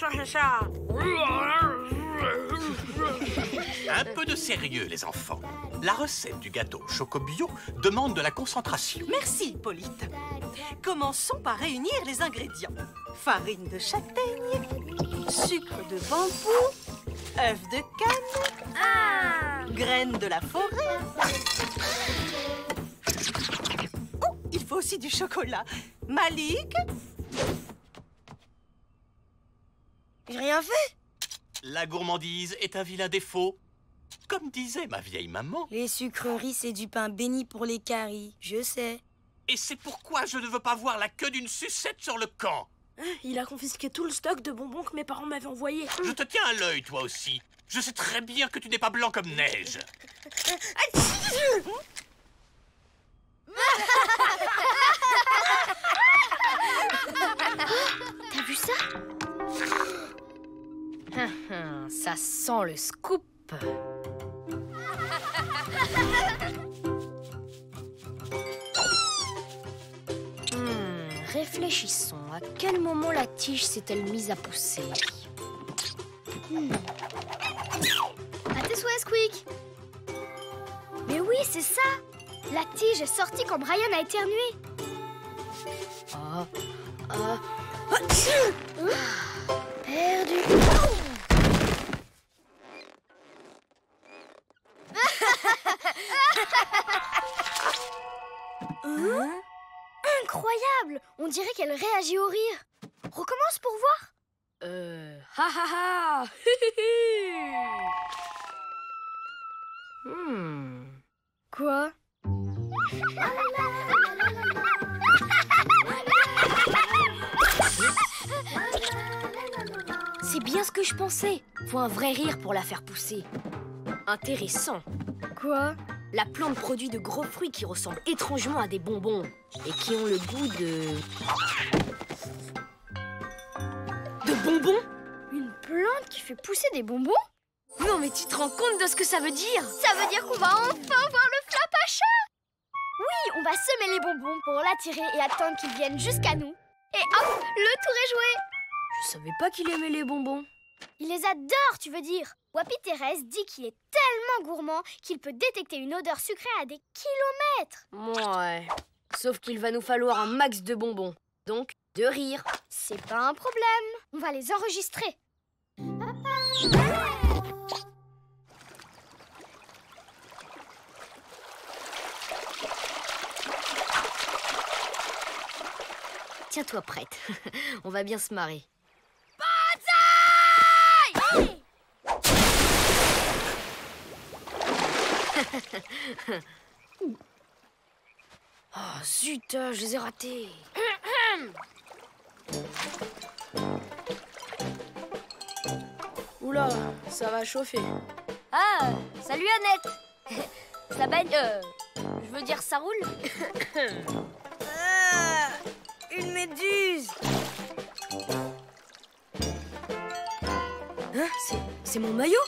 ça, c'est ça. Un peu de sérieux, les enfants. La recette du gâteau Chocobio demande de la concentration. Merci, Hippolyte. Commençons par réunir les ingrédients. Farine de châtaigne, sucre de bambou, œufs de canne, graines de la forêt. Oh, il faut aussi du chocolat. Malik? J'ai rien fait. La gourmandise est un vilain défaut. Comme disait ma vieille maman. Les sucreries, c'est du pain béni pour les caries, je sais. Et c'est pourquoi je ne veux pas voir la queue d'une sucette sur le camp. Il a confisqué tout le stock de bonbons que mes parents m'avaient envoyé. Je te tiens à l'œil, toi aussi. Je sais très bien que tu n'es pas blanc comme neige. T'as vu ça? Ça sent le scoop. Réfléchissons. À quel moment la tige s'est-elle mise à pousser? À tes souhaits, Squeak. Mais oui, c'est ça. La tige est sortie quand Brian a éternué. Perdu. Incroyable! On dirait qu'elle réagit au rire. Recommence pour voir. Ha ha ha. Quoi? C'est bien ce que je pensais. Faut un vrai rire pour la faire pousser. Intéressant. Quoi? La plante produit de gros fruits qui ressemblent étrangement à des bonbons et qui ont le goût de bonbons? Une plante qui fait pousser des bonbons? Non mais tu te rends compte de ce que ça veut dire? Ça veut dire qu'on va enfin voir le Flapacha! Oui, on va semer les bonbons pour l'attirer et attendre qu'ils viennent jusqu'à nous. Et hop, le tour est joué! Je savais pas qu'il aimait les bonbons. Il les adore, tu veux dire? Wapi Thérèse dit qu'il est tellement gourmand qu'il peut détecter une odeur sucrée à des kilomètres. Ouais. Sauf qu'il va nous falloir un max de bonbons. Donc, de rire. C'est pas un problème. On va les enregistrer. Tiens-toi prête. On va bien se marrer. Oh zut, je les ai ratés. Oula, ça va chauffer. Ah, salut Annette. Ça baigne, je veux dire ça roule. Une méduse. Hein, c'est mon maillot.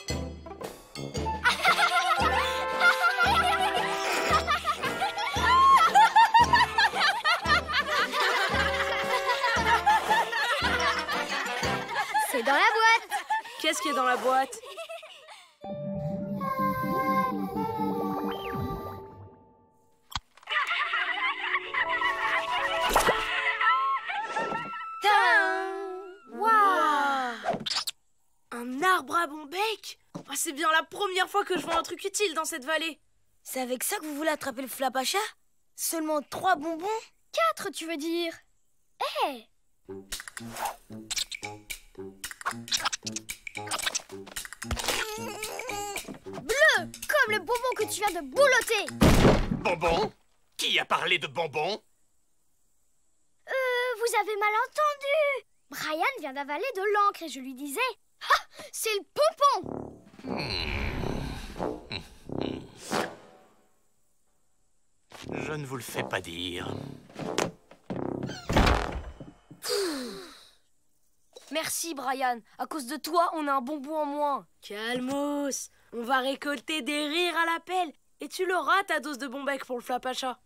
C'est dans la boîte. Qu'est-ce qui est dans la boîte? Un arbre à bon bec? Oh, c'est bien la première fois que je vois un truc utile dans cette vallée. C'est avec ça que vous voulez attraper le Flapacha? Seulement 3 bonbons? 4, tu veux dire? Hé! Bleu, comme le bonbon que tu viens de boulotter. Bonbons? Qui a parlé de bonbons? Vous avez mal entendu. Brian vient d'avaler de l'encre et je lui disais... Ah, c'est le pompon. Je ne vous le fais pas dire. Merci Brian. À cause de toi, on a un bonbon en moins. Calmos, on va récolter des rires à la pelle. Et tu l'auras ta dose de bon bec pour le Flapacha.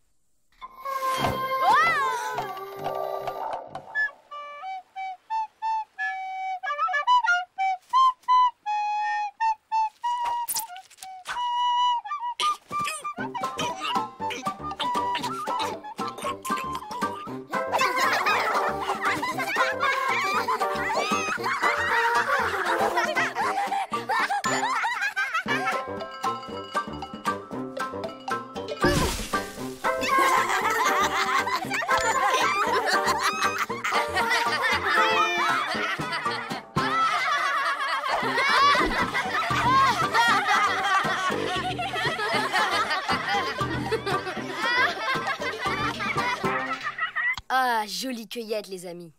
Ah, jolie cueillette, les amis.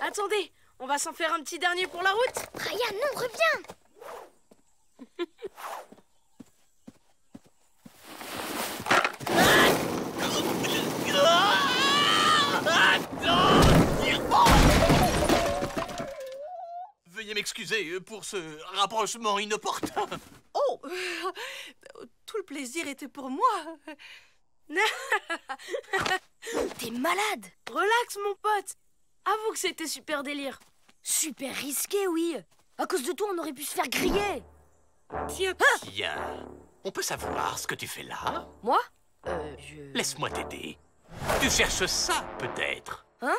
Attendez, on va s'en faire un petit dernier pour la route. Ryan, non, reviens. Veuillez m'excuser pour ce rapprochement inopportun. Oh, tout le plaisir était pour moi. T'es malade. Relax, mon pote. Avoue que c'était super délire. Super risqué, oui. À cause de toi, on aurait pu se faire griller. Tiens, on peut savoir ce que tu fais là? Moi Laisse-moi t'aider. Tu cherches ça, peut-être? Hein?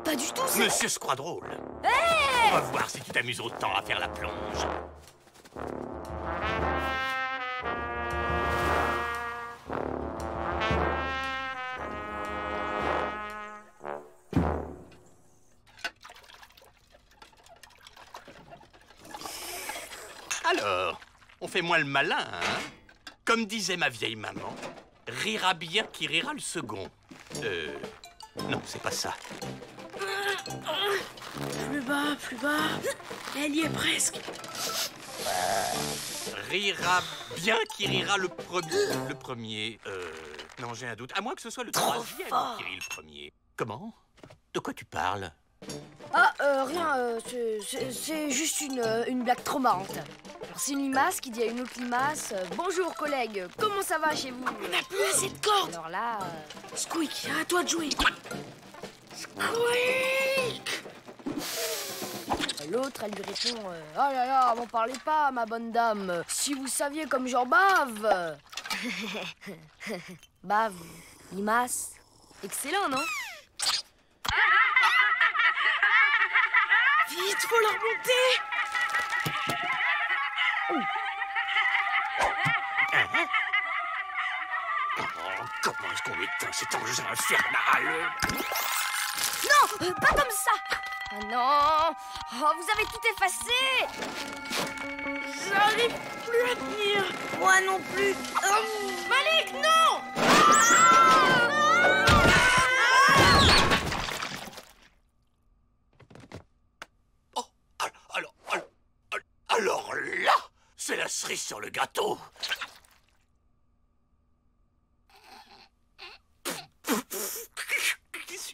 Pas du tout, c'est... Monsieur Squadrôle. On va voir si tu t'amuses autant à faire la plonge. Alors, on fait moins le malin, hein? Comme disait ma vieille maman, rira bien qui rira le second. Non, c'est pas ça. Plus bas, plus bas. Elle y est presque. Rira bien qui rira le premier. Le premier, non, j'ai un doute. À moins que ce soit le troisième qui rit le premier. Comment? De quoi tu parles? Ah, rien, c'est juste une blague trop marrante. Alors, c'est une limace qui dit à une autre limace bonjour collègue, comment ça va chez vous? On n'a plus assez de cordes. Alors là... Squeak, à toi de jouer. Squeak. L'autre, elle lui répond oh là là, m'en parlez pas, ma bonne dame. Si vous saviez comme j'en bave. Bave, limace. Excellent, non? Vite, faut la remonter. Oh, comment est-ce qu'on éteint cet engin infernal? Non, pas comme ça. Ah non, oh, vous avez tout effacé. J'arrive plus à tenir. Moi non plus. Malik, non. Oh, alors là, c'est la cerise sur le gâteau.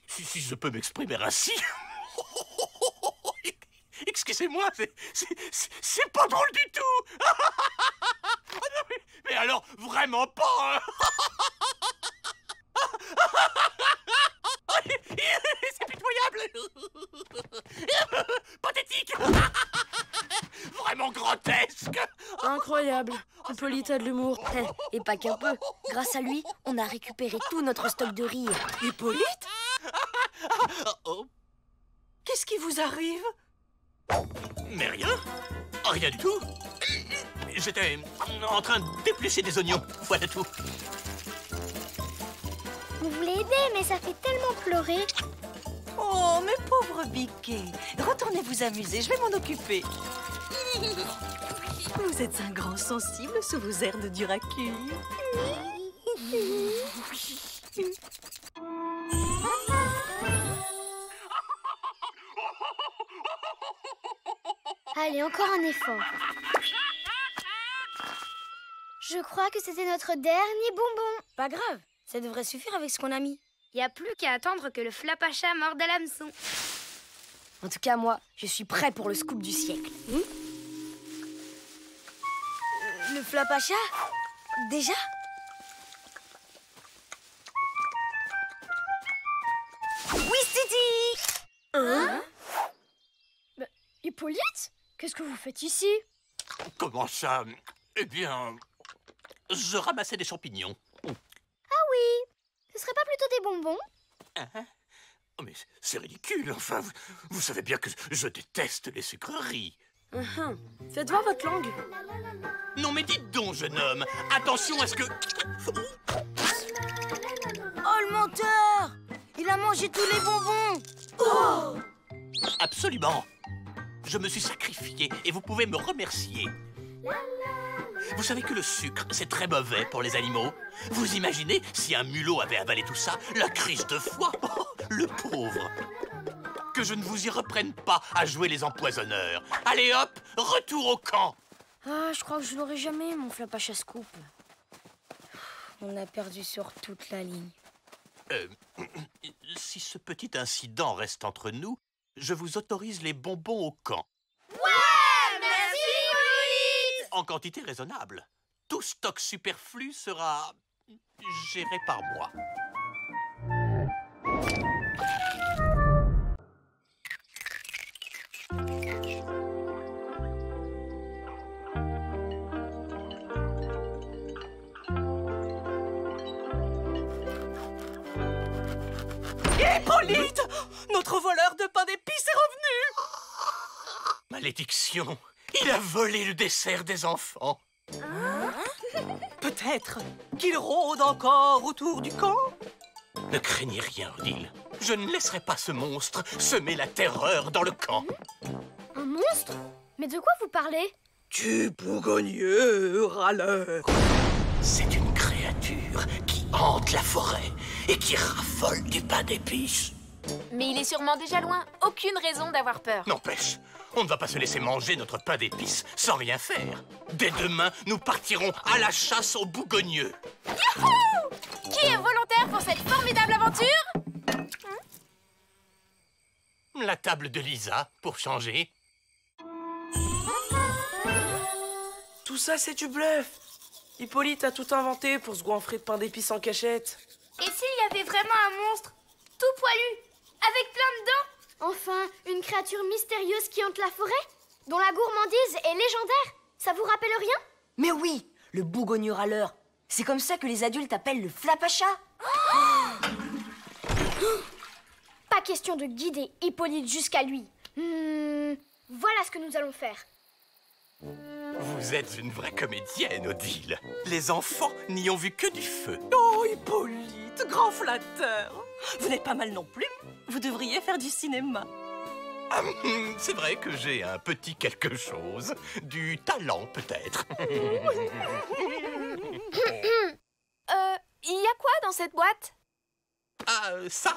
Si je peux m'exprimer ainsi. Excusez-moi, c'est pas drôle du tout. Mais alors, vraiment pas. C'est pitoyable. Pathétique. Vraiment grotesque. Incroyable. Hippolyte a de l'humour. Et pas qu'un peu. Grâce à lui, on a récupéré tout notre stock de rire. Hippolyte? Oh, Qu'est-ce qui vous arrive? mais rien. Rien du tout. J'étais en train d'éplucher des oignons. Voilà tout. Vous voulez aider, mais ça fait tellement pleurer. Oh, mes pauvres biquets. Retournez vous amuser, je vais m'en occuper. Vous êtes un grand sensible sous vos airs de Duracule. Allez, encore un effort. Je crois que c'était notre dernier bonbon. Pas grave, ça devrait suffire avec ce qu'on a mis. Y a plus qu'à attendre que le flapacha morde à l'hameçon. En tout cas, moi, je suis prêt pour le scoop du siècle. Le flapacha? Déjà? Oui, Titi! Hein? Hippolyte? Qu'est-ce que vous faites ici? Comment ça? Eh bien, je ramassais des champignons. Ah oui, ce serait pas plutôt des bonbons? Hein? Oh, mais c'est ridicule, enfin, vous savez bien que je déteste les sucreries. Faites voir votre langue. Non mais dites donc, jeune homme, attention à ce que... Oh, le menteur! Il a mangé tous les bonbons! Oh! Absolument. Je me suis sacrifié et vous pouvez me remercier. Vous savez que le sucre, c'est très mauvais pour les animaux. Vous imaginez si un mulot avait avalé tout ça, la crise de foie. Oh, le pauvre. Que je ne vous y reprenne pas à jouer les empoisonneurs. Allez hop, retour au camp. Ah, je crois que je l'aurai jamais, mon Flapacha Scoop. On a perdu sur toute la ligne. Si ce petit incident reste entre nous, je vous autorise les bonbons au camp. Ouais, merci, Hippolyte! En quantité raisonnable. Tout stock superflu sera géré par moi. Hippolyte! Notre voleur de pain d'épices est revenu! Malédiction! Il a volé le dessert des enfants. Peut-être qu'il rôde encore autour du camp? Ne craignez rien, Odile. Je ne laisserai pas ce monstre semer la terreur dans le camp. Un monstre? Mais de quoi vous parlez? Du bougogneux râleur. C'est une créature qui hante la forêt et qui raffole du pain d'épices. Mais il est sûrement déjà loin. Aucune raison d'avoir peur. N'empêche, on ne va pas se laisser manger notre pain d'épices sans rien faire. Dès demain, nous partirons à la chasse aux bougogneux. Youhou! Qui est volontaire pour cette formidable aventure? La table de Lisa, pour changer. Tout ça, c'est du bluff. Hippolyte a tout inventé pour se goinfrer de pain d'épices en cachette. Et s'il y avait vraiment un monstre, tout poilu, avec plein de dents? Enfin, une créature mystérieuse qui hante la forêt, dont la gourmandise est légendaire. Ça vous rappelle rien? Mais oui, le bougogneux râleur. C'est comme ça que les adultes appellent le Flapacha. Pas question de guider Hippolyte jusqu'à lui. Voilà ce que nous allons faire. Vous êtes une vraie comédienne, Odile. Les enfants n'y ont vu que du feu. Oh, Hippolyte, grand flatteur. Vous n'êtes pas mal non plus. Vous devriez faire du cinéma. Ah, c'est vrai que j'ai un petit quelque chose. Du talent, peut-être. Il y a quoi dans cette boîte? Ah, ça,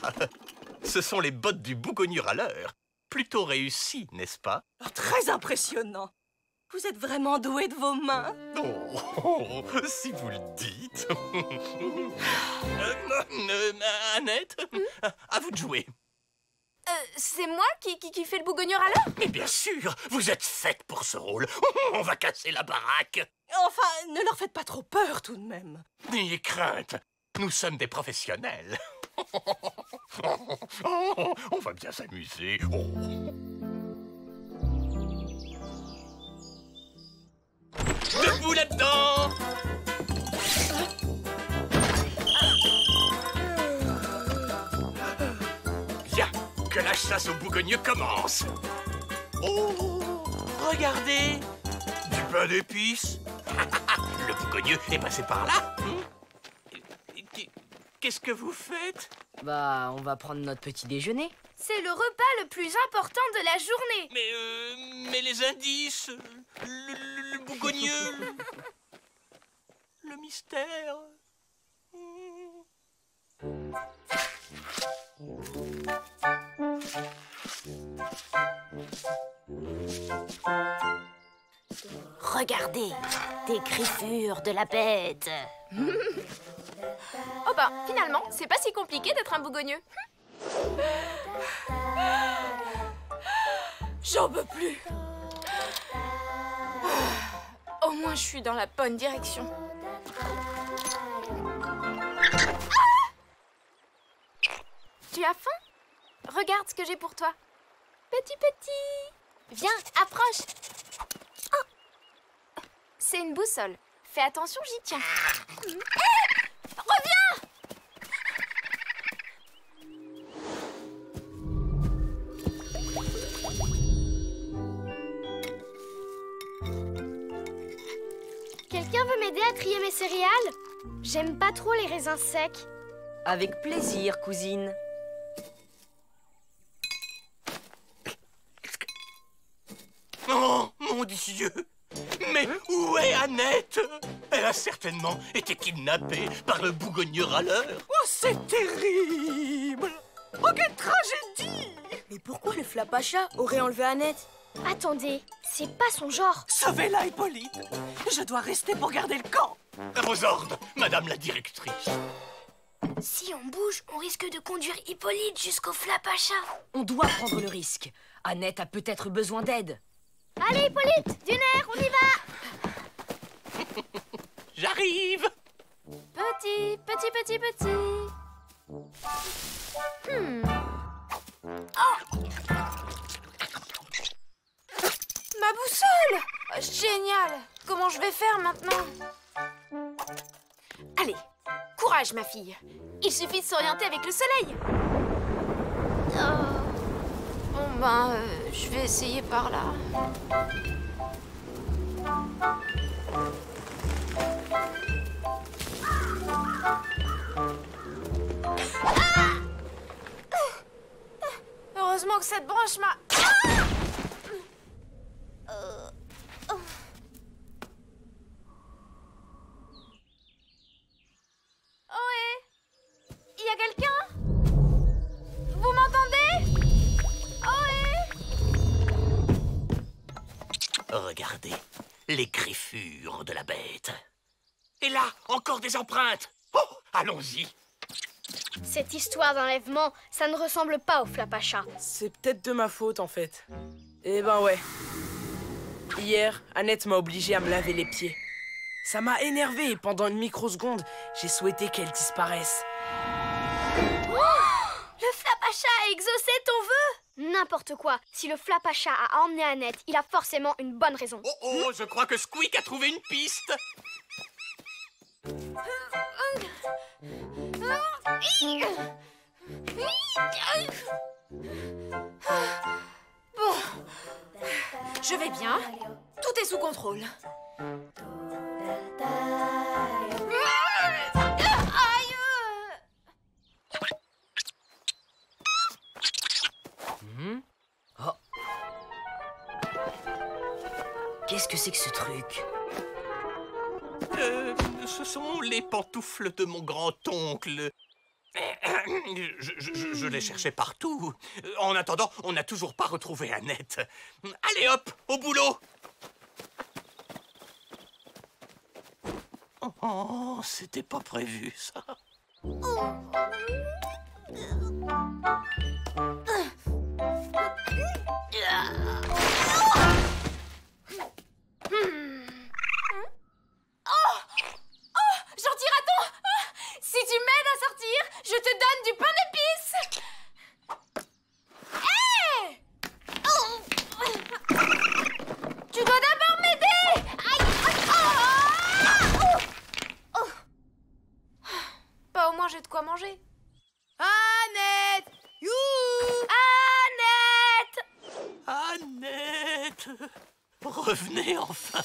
ce sont les bottes du bougogneux râleur. Plutôt réussi, n'est-ce pas? Oh, très impressionnant. Vous êtes vraiment doué de vos mains. Oh, si vous le dites. Annette, à vous de jouer. C'est moi qui fais le bougogneux râleur? Mais bien sûr, vous êtes faite pour ce rôle. On va casser la baraque. Enfin, ne leur faites pas trop peur tout de même. N'ayez crainte, nous sommes des professionnels. On va bien s'amuser. Debout là-dedans! Bien, que la chasse aux bougogneux commence. Oh, regardez! Du pain d'épices. Le bougogneux est passé par là. Qu'est-ce que vous faites? Bah, on va prendre notre petit déjeuner. C'est le repas le plus important de la journée. Mais les indices, le bougogneux, le mystère. Regardez, des griffures de la bête. Oh bah, finalement, c'est pas si compliqué d'être un bougogneux. J'en peux plus. Au moins, je suis dans la bonne direction. Tu as faim? Regarde ce que j'ai pour toi. Petit. Viens, approche. Oh. C'est une boussole. Fais attention, j'y tiens. Reviens! Quelqu'un veut m'aider à trier mes céréales? J'aime pas trop les raisins secs. Avec plaisir, cousine. Oh, mon Dieu! Mais où est Annette? Elle a certainement été kidnappée par le bougogneux râleur. Oh, c'est terrible! Oh, quelle tragédie! Mais pourquoi le Flapacha aurait enlevé Annette? Attendez, c'est pas son genre. Sauvez-la, Hippolyte! Je dois rester pour garder le camp! À vos ordres, madame la directrice. Si on bouge, on risque de conduire Hippolyte jusqu'au Flapacha. On doit prendre le risque. Annette a peut-être besoin d'aide. Allez, Hippolyte, du nerf, on y va. J'arrive. Petit. Ma boussole! Oh, génial! Comment je vais faire maintenant? Allez, courage ma fille. Il suffit de s'orienter avec le soleil. Bon ben, je vais essayer par là. Heureusement que cette branche m'a... Ohé! Il y a quelqu'un? Vous m'entendez? Ohé! Regardez, les griffures de la bête. Et là, encore des empreintes. Oh, allons-y. Cette histoire d'enlèvement, ça ne ressemble pas au Flapacha. C'est peut-être de ma faute, en fait. Eh ben ouais. Hier, Annette m'a obligé à me laver les pieds. Ça m'a énervé et pendant une microseconde, j'ai souhaité qu'elle disparaisse. Le Flapacha a exaucé ton vœu! N'importe quoi. Si le Flapacha a emmené Annette, il a forcément une bonne raison. Oh, je crois que Squeak a trouvé une piste. Bon, je vais bien. Tout est sous contrôle. Aïe! Oh. Qu'est-ce que c'est que ce truc? Ce sont les pantoufles de mon grand-oncle. Je les cherchais partout. En attendant, on n'a toujours pas retrouvé Annette. Allez hop, au boulot. Oh, c'était pas prévu, ça. Gentil raton! Si tu m'aides à sortir, je te donne du pain d'épices! Hey! Tu dois d'abord m'aider! Aïe! Bah au moins j'ai de quoi manger. Annette! Youhou! Annette! Revenez enfin.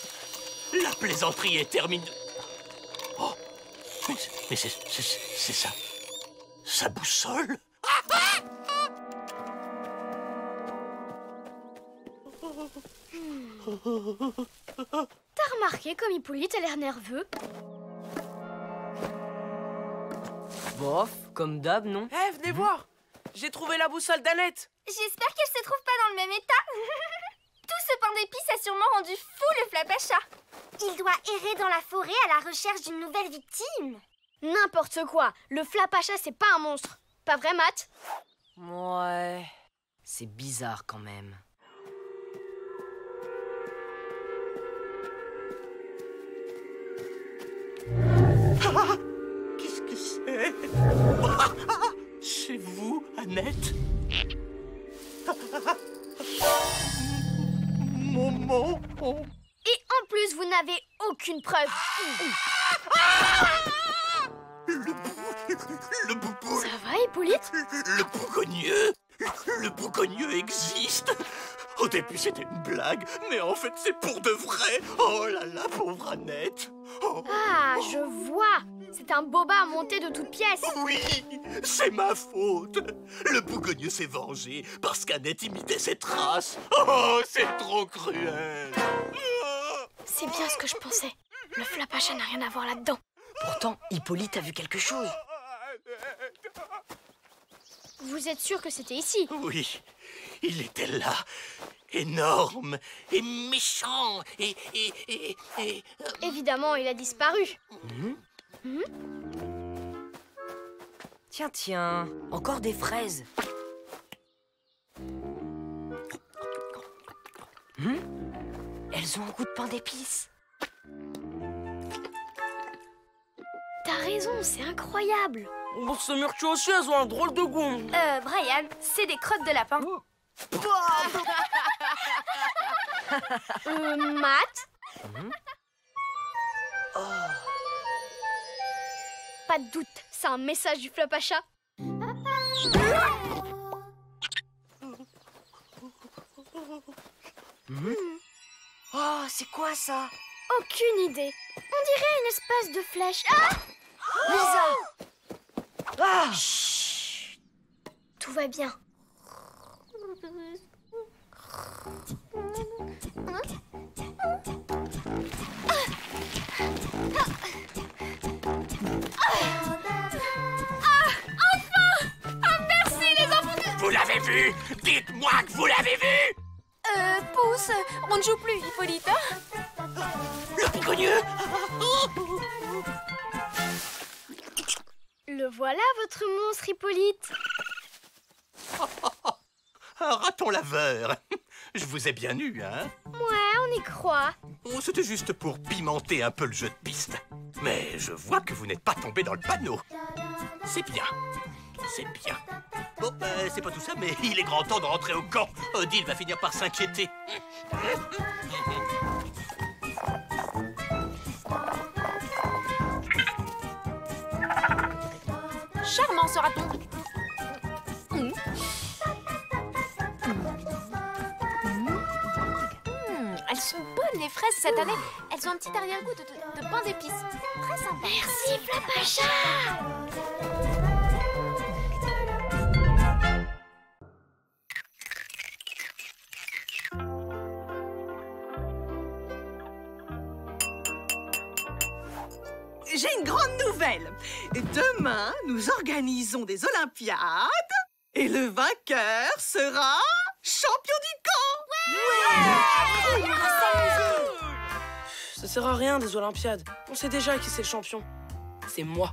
La plaisanterie est terminée. Oh, mais c'est ça. Sa boussole. T'as remarqué comme Hippolyte a l'air nerveux? Bof, comme d'hab, non? Eh, venez voir! J'ai trouvé la boussole d'Annette! J'espère qu'elle se trouve pas dans le même état. Tout ce pain d'épices a sûrement rendu fou le Flapacha. Il doit errer dans la forêt à la recherche d'une nouvelle victime. N'importe quoi. Le Flapacha, c'est pas un monstre. Pas vrai, Matt? Ouais. C'est bizarre quand même. Qu'est-ce que c'est? C'est vous, Annette? Maman. Et en plus, vous n'avez aucune preuve. Le boubou. Ça va, Hippolyte? Le bougogneux. Le bougogneux existe. Au début, c'était une blague, mais en fait, c'est pour de vrai. Oh là là, pauvre Annette. Oh. Ah, je vois. C'est un boba monté de toutes pièces. Oui, c'est ma faute. Le bougogneux s'est vengé parce qu'Annette imitait ses traces. Oh, c'est trop cruel. C'est bien ce que je pensais. Le Flapacha n'a rien à voir là-dedans. Pourtant, Hippolyte a vu quelque chose. Vous êtes sûr que c'était ici? Oui, il était là. Énorme et méchant et... Évidemment, il a disparu. Tiens, tiens, encore des fraises. Elles ont un goût de pain d'épices. T'as raison, c'est incroyable. Bon, ce murtu aussi, elles ont un drôle de goût. Brian, c'est des crottes de lapin. Matt? Pas de doute, c'est un message du Flapacha. Oh, c'est quoi ça? Aucune idée. On dirait une espèce de flèche. Ah! Lisa! Ah! Tout va bien. Merci, les enfants. Vous l'avez vu? Dites-moi que vous l'avez vu! Pousse, on ne joue plus, Hippolyte. Le bigogneux! Le voilà, votre monstre, Hippolyte. Un raton laveur. Je vous ai bien eu, hein? Ouais, on y croit. Oh, c'était juste pour pimenter un peu le jeu de piste. Mais je vois que vous n'êtes pas tombé dans le panneau. C'est bien. C'est bien. Bon, c'est pas tout ça, mais il est grand temps de rentrer au camp. Odile va finir par s'inquiéter. Charmant, ce raton. Elles sont bonnes, les fraises, cette année. Elles ont un petit arrière-goût de pain d'épices. Très sympa. Merci, Flapacha. J'ai une grande nouvelle. Demain, nous organisons des Olympiades et le vainqueur sera champion du camp. Ça sert à rien des Olympiades. On sait déjà qui c'est le champion. C'est moi.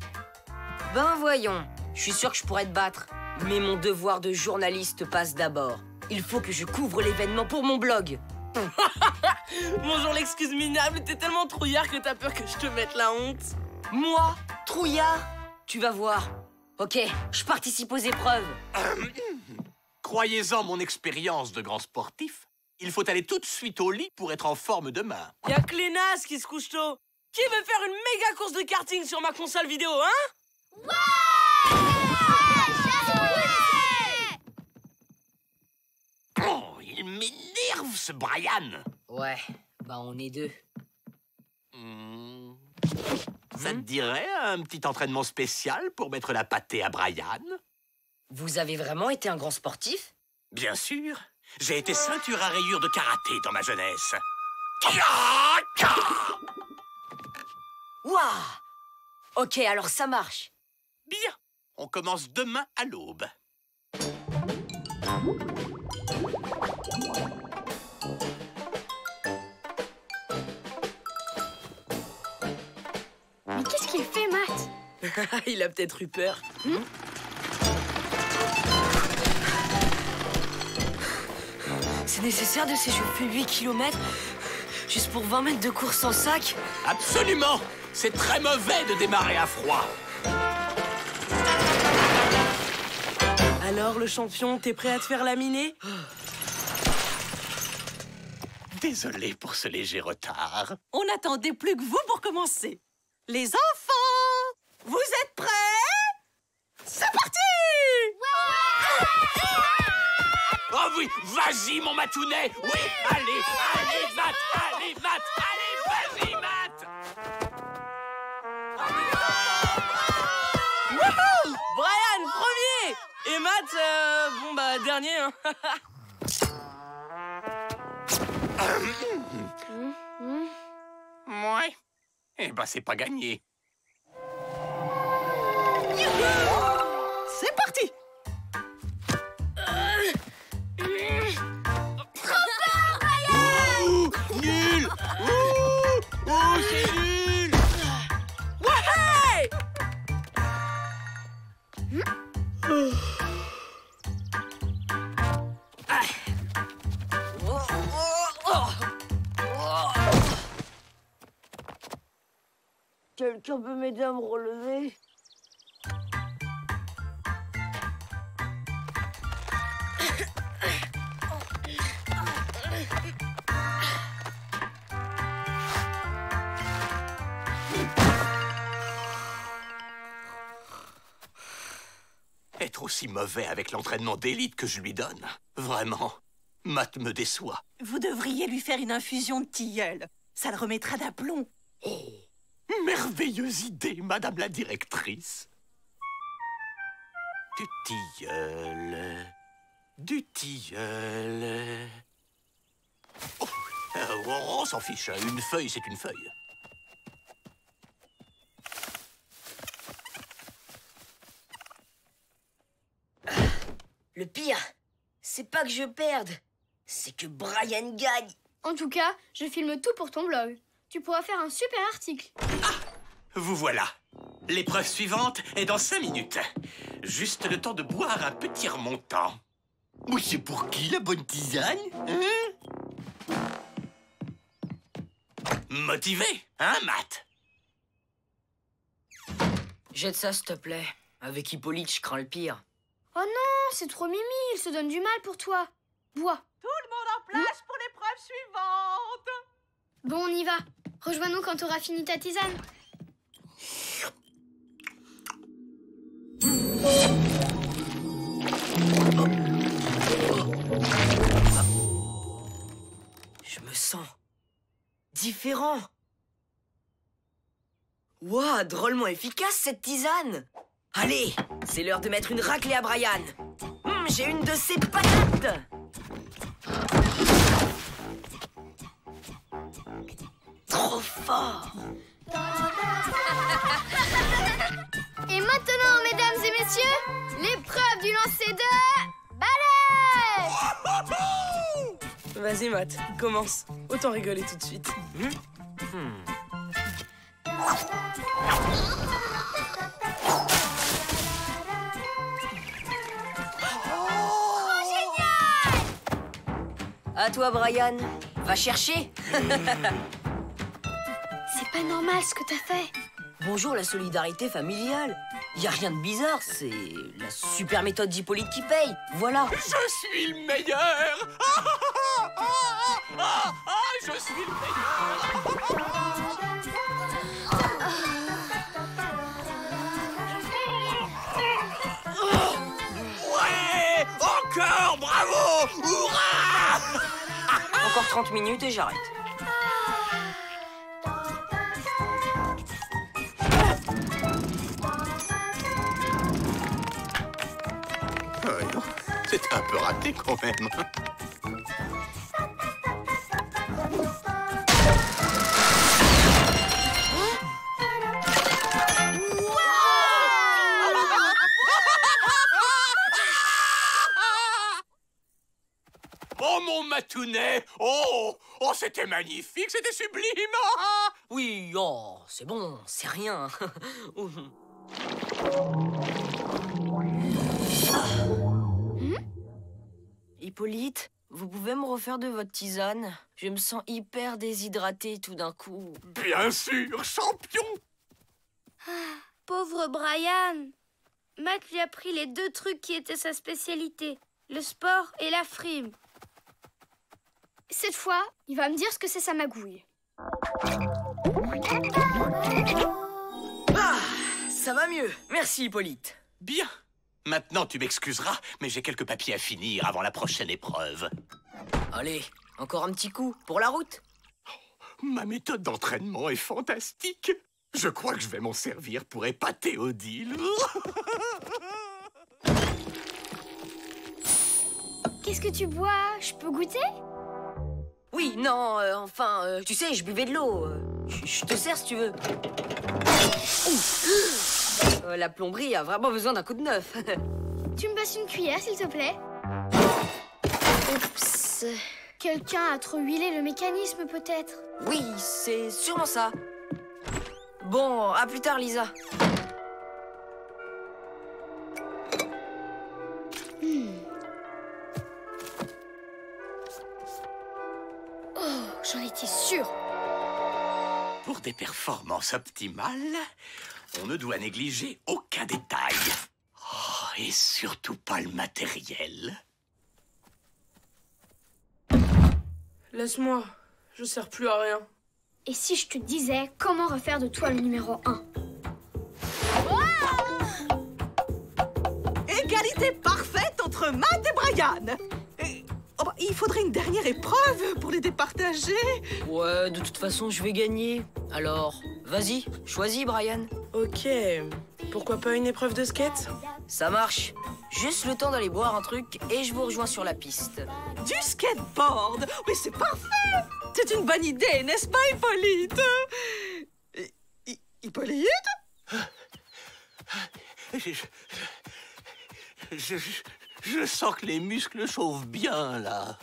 Ben voyons, je suis sûr que je pourrais te battre. Mais mon devoir de journaliste passe d'abord. Il faut que je couvre l'événement pour mon blog. Bonjour l'excuse minable, t'es tellement trouillard que t'as peur que je te mette la honte. Moi, trouillard? Tu vas voir. Ok, je participe aux épreuves. Croyez-en mon expérience de grand sportif. Il faut aller tout de suite au lit pour être en forme demain. Y'a que les nazes qui se couchent tôt. Qui veut faire une méga course de karting sur ma console vidéo, hein? Oh, il m'énerve ce Brian. Ouais, bah on est deux. Ça te dirait un petit entraînement spécial pour mettre la pâtée à Brian? Vous avez vraiment été un grand sportif? Bien sûr. J'ai été ceinture à rayures de karaté dans ma jeunesse. Waouh! Ok, alors ça marche. Bien. On commence demain à l'aube. Mais qu'est-ce qu'il fait, Matt? Il a peut-être eu peur. C'est nécessaire de s'échauffer 8 km juste pour 20 mètres de course en sac? Absolument. C'est très mauvais de démarrer à froid. Alors, le champion, t'es prêt à te faire laminer? Désolé pour ce léger retard. On n'attendait plus que vous pour commencer. Les enfants, vous êtes prêts? C'est parti! Oh oui, vas-y mon matounet. Oui, allez, Matt, allez, vas-y, Matt. Wouhou! Brian, premier! Et Matt, bon bah, dernier, hein. Ouais. Eh ben, c'est pas gagné. C'est parti! Nul! Oh, c'est nul! Ouais! Quelqu'un peut m'aider à me relever? Être aussi mauvais avec l'entraînement d'élite que je lui donne. Vraiment, Matt me déçoit. Vous devriez lui faire une infusion de tilleul. Ça le remettra d'aplomb. Oh, merveilleuse idée, madame la directrice. Du tilleul... Du tilleul... Oh, on s'en fiche, une feuille, c'est une feuille. Le pire, c'est pas que je perde, c'est que Brian gagne. En tout cas, je filme tout pour ton blog. Tu pourras faire un super article. Vous voilà. L'épreuve suivante est dans 5 minutes. Juste le temps de boire un petit remontant. Mais c'est pour qui la bonne tisane, hein? Motivé, hein, Matt? Jette ça, s'il te plaît. Avec Hippolyte, je crains le pire. Oh non, c'est trop Mimi, il se donne du mal pour toi. Bois. Tout le monde en place pour l'épreuve suivante. Bon, on y va. Rejoins-nous quand t'auras fini ta tisane. Je me sens différent. Ouah, drôlement efficace cette tisane. Allez, c'est l'heure de mettre une raclée à Brian. J'ai une de ces patates. Trop fort. Et maintenant, mesdames et messieurs, l'épreuve du lancer de balai. Vas-y, Matt, commence. Autant rigoler tout de suite. À toi, Brian. Va chercher. C'est pas normal ce que t'as fait. Bonjour la solidarité familiale. Y a rien de bizarre, c'est la super méthode d'Hippolyte qui paye. Voilà. Je suis le meilleur. Je suis le meilleur. Ouais, encore, bravo, hurrah. Encore 30 minutes et j'arrête. C'était un peu raté quand même. Oh mon matounet! Oh, c'était magnifique, c'était sublime! Oui, oh, c'est bon, c'est rien. Hippolyte, vous pouvez me refaire de votre tisane? Je me sens hyper déshydraté tout d'un coup. Bien sûr, champion! Pauvre Brian. Matt lui a pris les 2 trucs qui étaient sa spécialité, le sport et la frime. Cette fois, il va me dire ce que c'est sa magouille. Ah, ça va mieux. Merci, Hippolyte. Bien. Maintenant, tu m'excuseras, mais j'ai quelques papiers à finir avant la prochaine épreuve. Allez, encore un petit coup pour la route. Ma méthode d'entraînement est fantastique. Je crois que je vais m'en servir pour épater Odile. Qu'est-ce que tu bois? Je peux goûter? Oui, non, enfin, tu sais, je buvais de l'eau. Je te sers si tu veux. La plomberie a vraiment besoin d'un coup de neuf. Tu me passes une cuillère, s'il te plaît? Oups. Quelqu'un a trop huilé le mécanisme, peut-être? Oui, c'est sûrement ça. Bon, à plus tard, Lisa. Oh, j'en étais sûre. Pour des performances optimales, on ne doit négliger aucun détail. Oh, et surtout pas le matériel. Laisse-moi, je sers plus à rien. Et si je te disais comment refaire de toi le numéro 1? Égalité parfaite entre Matt et Brian. Il faudrait une dernière épreuve pour les départager. Ouais, de toute façon, je vais gagner. Alors, vas-y, choisis, Brian. Ok, pourquoi pas une épreuve de skate? Ça marche. Juste le temps d'aller boire un truc et je vous rejoins sur la piste. Du skateboard. Mais c'est parfait. C'est une bonne idée, n'est-ce pas, Hippolyte? Hippolyte? Je sens que les muscles chauffent bien, là.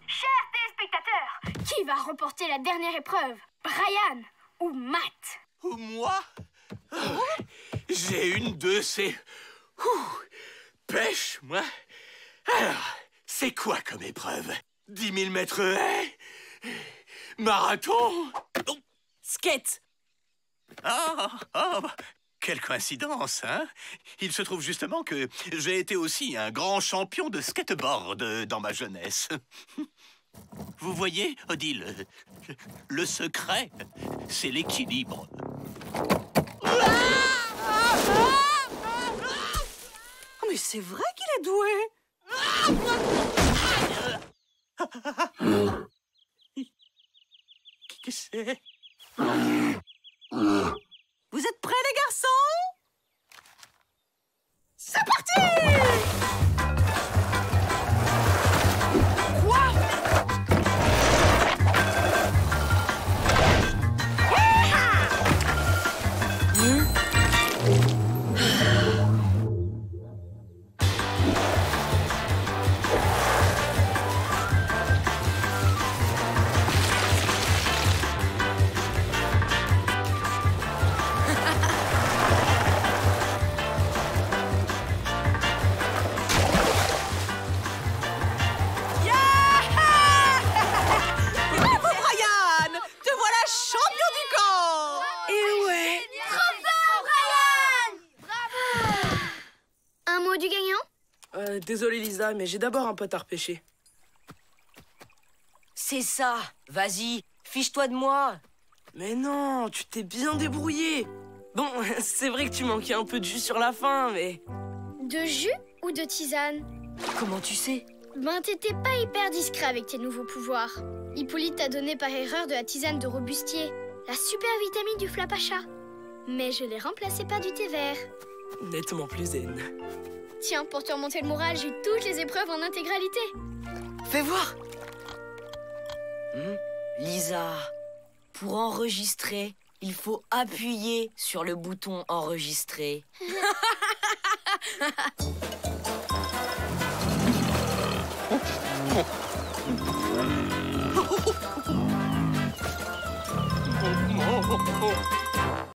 Chers téléspectateurs, qui va remporter la dernière épreuve? Brian ou Matt? Ou moi? J'ai une de ces... pêche, moi. Alors, c'est quoi comme épreuve? 10 000 mètres haies? Marathon? Skate! Quelle coïncidence, hein? Il se trouve justement que j'ai été aussi un grand champion de skateboard dans ma jeunesse. Vous voyez, Odile, le secret, c'est l'équilibre. Mais c'est vrai qu'il est doué. Qui c'est? Vous êtes prêts, les garçons? C'est parti! Désolé Lisa, mais j'ai d'abord un pote à repêcher. C'est ça. Vas-y, fiche-toi de moi. Mais non, tu t'es bien débrouillé. Bon, c'est vrai que tu manquais un peu de jus sur la fin, mais... De jus ou de tisane? Comment tu sais? Ben, t'étais pas hyper discret avec tes nouveaux pouvoirs. Hippolyte t'a donné par erreur de la tisane de robustier, la super vitamine du flapacha. Mais je l'ai remplacée par du thé vert. Nettement plus zen. Tiens, pour te remonter le moral, j'ai eu toutes les épreuves en intégralité. Fais voir. Lisa, pour enregistrer, il faut appuyer sur le bouton enregistrer.